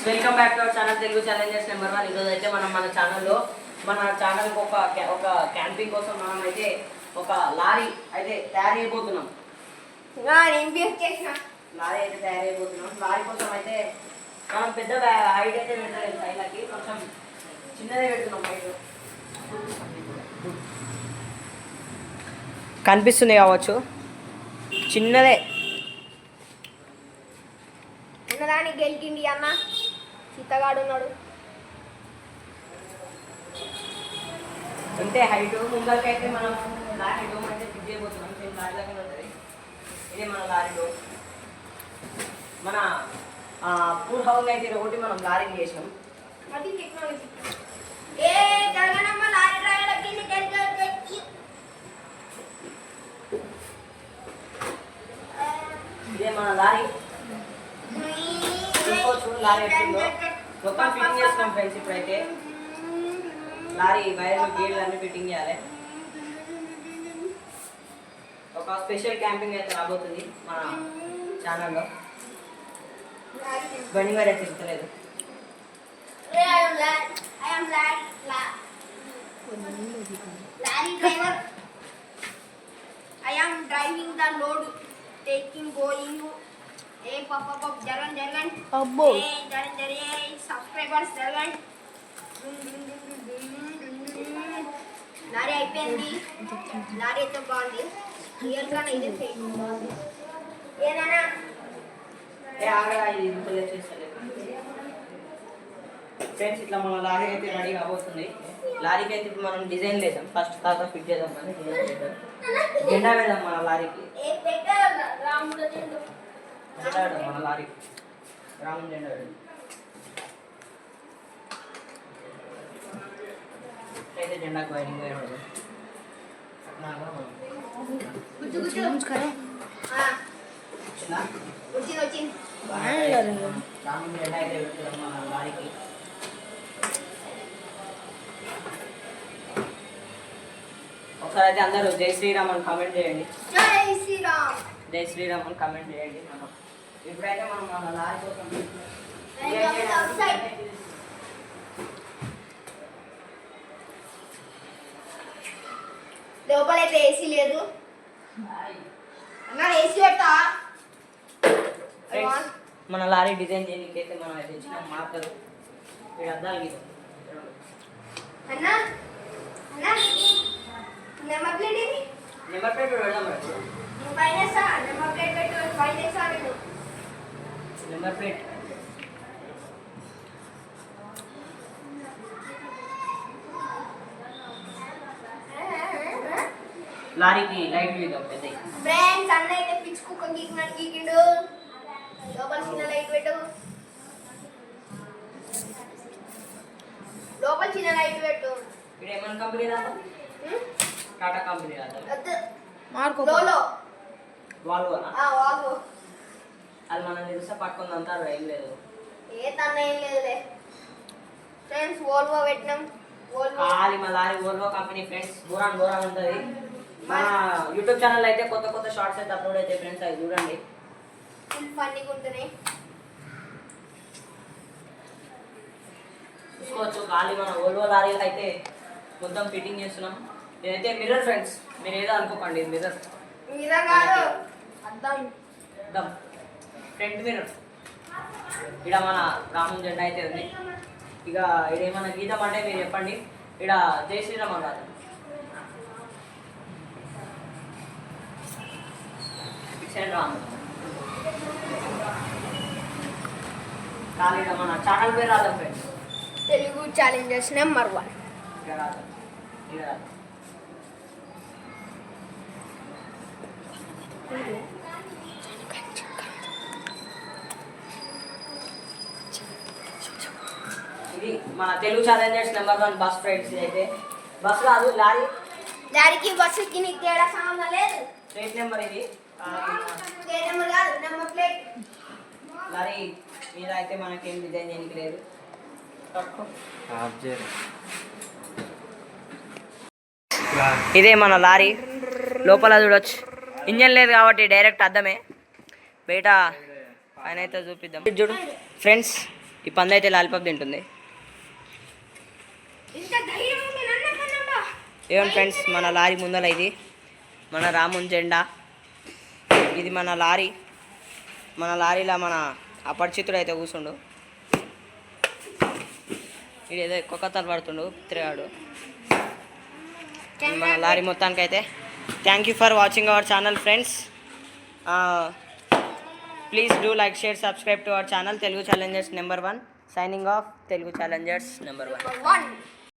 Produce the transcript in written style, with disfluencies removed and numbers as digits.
Welcome back to our channel Telugu Challengers number 1. ఈరోజు అయితే మనం మన ఛానల్కి ఒక క్యాంపింగ్ కోసం మనం అయితే ఒక లారీ అయితే తయారు చేయబోతున్నాం. లారీ అయితే తయారు చేయబోతున్నాం. లారీ కోసం అయితే మనం పెద్ద హైట్ అయితే పెట్టలేదు, సైడ్లకి కొంచెం చిన్నదే పెడుతున్నాం. హైట్ కనిపిస్తుంది కావచ్చు, చిన్నదే. ఉన్నదానికి గెలికిండి అన్న, సీతగాడు ఉన్నాడు అంటే హైట్ ముందరికైతే మనం లారీ డోమ్ అయితే ఫిట్ చేయబోతున్నాం. సేమ్ లారీ దగ్గర ఉంటుంది. ఇదే మన లారీ డోమ్. మన పూర్ హౌస్ అయితే ఒకటి మనం లారీ చేసినాం. అది టెక్నాలజీ. ఏ జగనమ్మ లారీ డ్రైవర్కి ఇదే మన లారీ. లారీ ఎట్లుందో మొత్తం ఫిట్టింగ్ చేస్తున్నాం ఫ్రెండ్స్. ఇప్పుడైతే లారీ వైర్లు గేర్లు అన్నీ ఫిట్టింగ్ చేయాలి. ఒక స్పెషల్ క్యాంపింగ్ అయితే రాబోతుంది మన ఛానల్లో. బండి మరి అయితే తిరుగుతలేదు. I am driving the load, taking, going. Hey, papa, jalan. అబ్బో, Jalan. Subscribers, jalan. లారీ అయిపోయింది. లారీ అయితే బాగుంది. రియల్ గా ఇదే బాగుంది. ఏనా ఫ్రెండ్స్, ఇట్లా మన లారీ అయితే రెడీ కాబోతుంది. లారీకి అయితే ఇప్పుడు మనం డిజైన్ లేదాం, ఫస్ట్ కాక ఫిట్ చేద్దాం. కానీ డిజైన్ చేద్దాం. జెండా వేద్దాం మన లారీకి. జెండా వేద్దాం మన లారీకి. రాముని జెండా వేద్దాం. అయితే జెండాకు వైరింగ్ వేయడం. వచ్చింది రాముని జెండా అయితే పెట్టుదాం మన లారీకి. ఒకసారి అయితే అందరూ జై శ్రీరామ్ అని కామెంట్ చేయండి. జై శ్రీరామ్ అని కామెంట్ చేయండి. మనం ఇప్పుడైతే మనం మన లారీ కోసం లోపలైతే ఏసీ లేదు అన్న. ఏసీ పెట్టా. మన లారీ డిజైన్ చేయడానికి అయితే మనం అయితే ఇచ్చిన మార్కర్ ఇక్కడ అద్దాలు గీద్దాం. అన్న నెంబర్ ప్లేట్ ఏది? నెంబర్ ప్లేట్ పెడదాం. నెంబర్ ప్లేట్ పెట్టు. నెంబర్ ప్లేట్ లారీకి లైట్ గీద్దాం పెద్ద. ఫ్రెండ్స్, అన్న అయితే పిచ్ కుక్క గీకిండు. లోపల చిన్న లైట్ పెట్టు. ఇక్కడ ఏమన్నా కంపెనీ రాదా? టాటా కంపెనీ రాదా? లోలో వాల్వోనా? వాల్వో. అది మనం తెలిస్తే పట్టుకుంది అంటారు. ఏం లేదు, ఏ తన ఏం లేదులే ఫ్రెండ్స్. వోల్వో పెట్టినాం. ఖాళీ మా లారీ వోల్వో కంపెనీ ఫ్రెండ్స్. ఘోరాన్ ఉంటుంది. మన యూట్యూబ్ ఛానల్ అయితే కొత్త షార్ట్స్ అయితే అప్లోడ్ అయితే ఫ్రెండ్స్, అవి చూడండి. ఫుల్ ఫన్నీగా ఉంటున్నాయి. చూసుకోవచ్చు. ఖాళీ మన వోల్వో లారీలు అయితే మొత్తం ఫిట్టింగ్ చేస్తున్నాం. ఇదైతే మిర్రర్ ఫ్రెండ్స్, మీరు ఏదో అనుకోకండి. మిర్రర్ కాదు, అద్దం. Front mirror. ఇక్కడ మన రాముని జెండా అయితే ఉంది. ఇక ఇదేమన్నా గీతం అంటే మీరు చెప్పండి. ఇక్కడ జై శ్రీరామ్ అన్నారు. రాము ఖాళీ మన ఛానల్ పేరు రాదా ఫ్రెండ్స్? Telugu Challengers number 1. ఇక్కడ రాదా? ఇక్కడ రాదా? ఇది మన Telugu Challengers number 1 bus friends. అయితే బస్ కాదు, లారీకి బస్సుకి నీకు తేడా సంబంధం లేదు. ప్లేట్ నెంబర్ ఇది. నెంబర్ కాదు, నెంబర్ ప్లేట్. లారీ మీద అయితే మనకేం డిజైన్ చేయడానికి లేదు. ఇదే మన లారీ. లోపల చూడొచ్చు, ఇంజన్ లేదు కాబట్టి డైరెక్ట్ అద్దమే. బయట ఆయన అయితే చూపిద్దాం. చూడు ఫ్రెండ్స్, ఈ పంది అయితే లాలిపాప్ తింటుంది. ఇంత ధైర్యం ఉంది నన్నకన్నా. ఏమన్ ఫ్రెండ్స్, మన లారీ ముందల ఇది మన రామున్ జెండా. ఇది మన లారీ. మన లారీలో మన అపరిచితుడు అయితే కూర్చుండు. ఇది ఏదో ఎక్కువ కథలు పడుతుండు తిరిగాడు. మన లారీ మొత్తానికి అయితే thank you for watching our channel friends. Please do like, share, subscribe to our channel Telugu Challengers number 1. Signing off, Telugu Challengers number 1. Number 1.